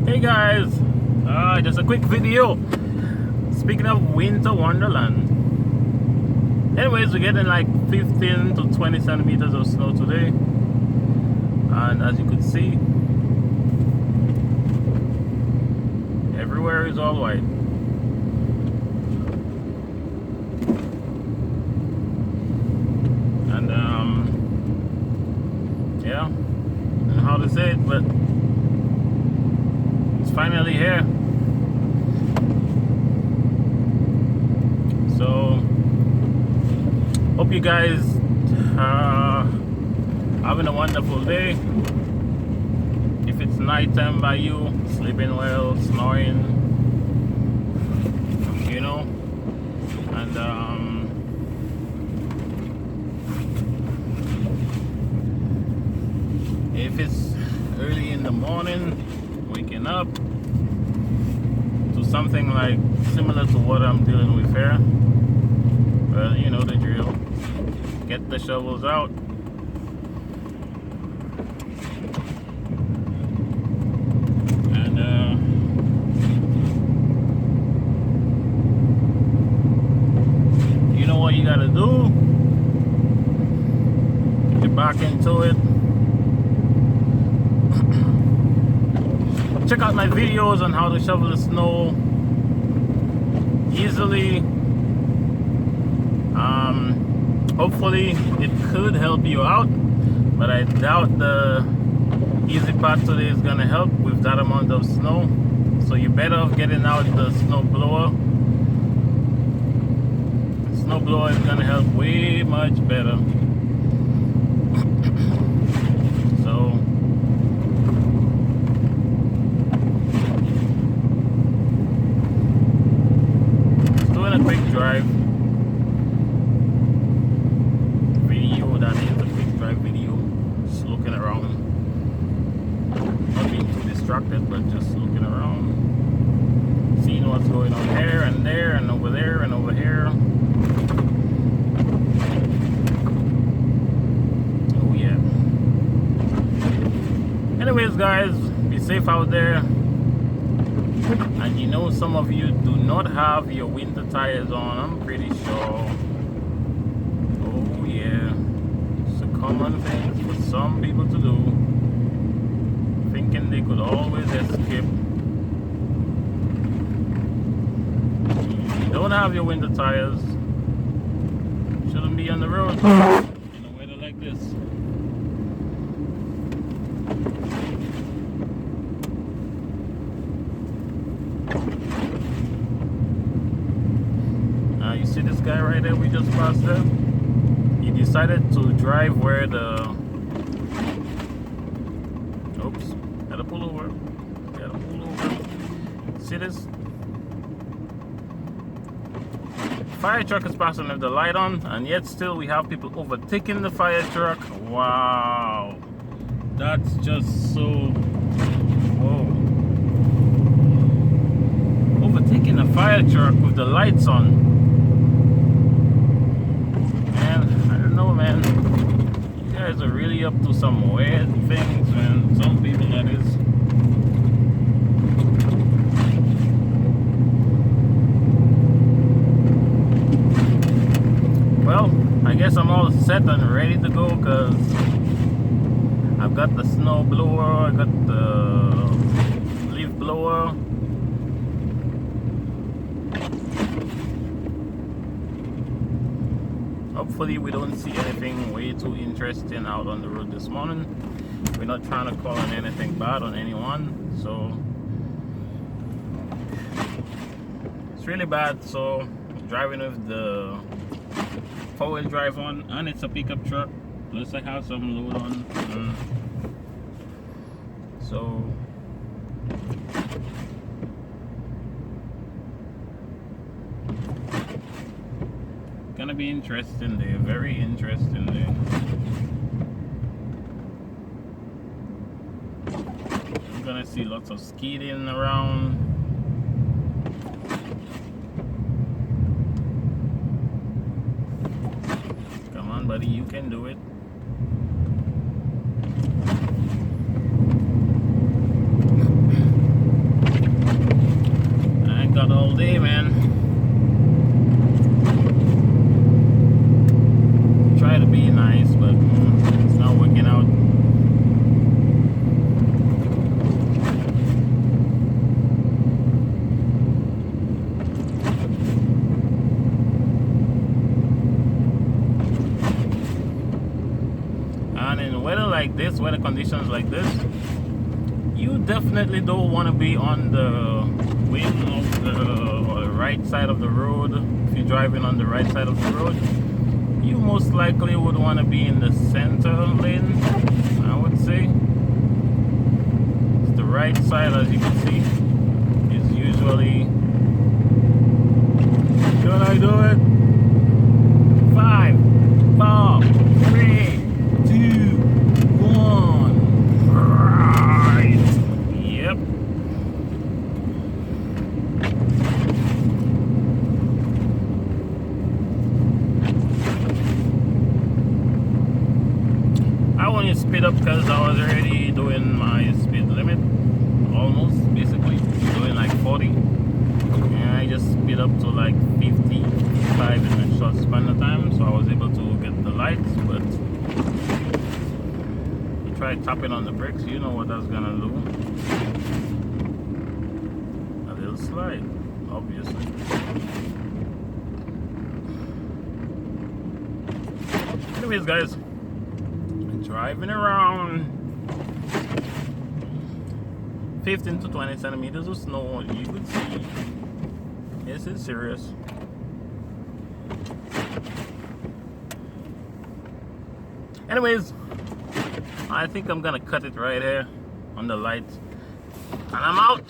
Hey guys, just a quick video. Speaking of Winter Wonderland. Anyways, we're getting like 15 to 20 centimeters of snow today. And as you could see, everywhere is all white. And yeah, I don't know how to say it, but it's finally here. So hope you guys having a wonderful day. If it's nighttime by you, sleeping well, snoring, you know, and if it's early in the morning, waking up to something like similar to what I'm dealing with here, well, you know the drill. Get the shovels out. And you know what you gotta do? Get back into it. Check out my videos on how to shovel the snow easily. Hopefully it could help you out, but I doubt the easy part today is gonna help with that amount of snow. So you're better off getting out the snow blower. Snow blower is gonna help way much better. So doing a quick drive video. That is a quick drive video. Just looking around, not being too distracted, but just looking around, seeing what's going on here and there and over there and over here. Oh yeah. Anyways guys, be safe out there. And you know, some of you do not have your winter tires on, I'm pretty sure. Oh yeah, it's a common thing for some people to do, thinking they could always escape. If you don't have your winter tires, you shouldn't be on the road in a weather like this. You see this guy right there we just passed there? He decided to drive where the... Oops, gotta pull over. Gotta pull over. See this? Fire truck is passing with the light on, and yet still we have people overtaking the fire truck. Wow. That's just so... Whoa. Overtaking a fire truck with the lights on. Man, you guys are really up to some weird things, man. Some people, that is. Well, I guess I'm all set and ready to go, because I've got the snow blower, I got the leaf blower. Hopefully we don't see anything way too interesting out on the road this morning. We're not trying to call on anything bad on anyone, so it's really bad. So driving with the 4-wheel drive on, and it's a pickup truck, plus I have some load on, so gonna be interesting day, very interesting day. I'm gonna see lots of skiing around. Come on buddy, you can do it. like this, weather conditions like this, you definitely don't want to be on the wing of the or the right side of the road. If you're driving on the right side of the road, you most likely would want to be in the center lane, I would say. It's the right side, as you can see, is usually. Should I do it? 5, 4, 3, 2, 1. Right. Yep. I want to speed up because I was already doing my speed limit, almost, basically doing like 40, and I just speed up to like 55 in a short span of time, so I was able to get the lights. But you try tapping on the brakes, you know what that's gonna do. A little slide, obviously. Anyways, guys, driving around 15 to 20 centimeters of snow, you could see this is serious. Anyways, I think I'm gonna cut it right here on the lights, and I'm out.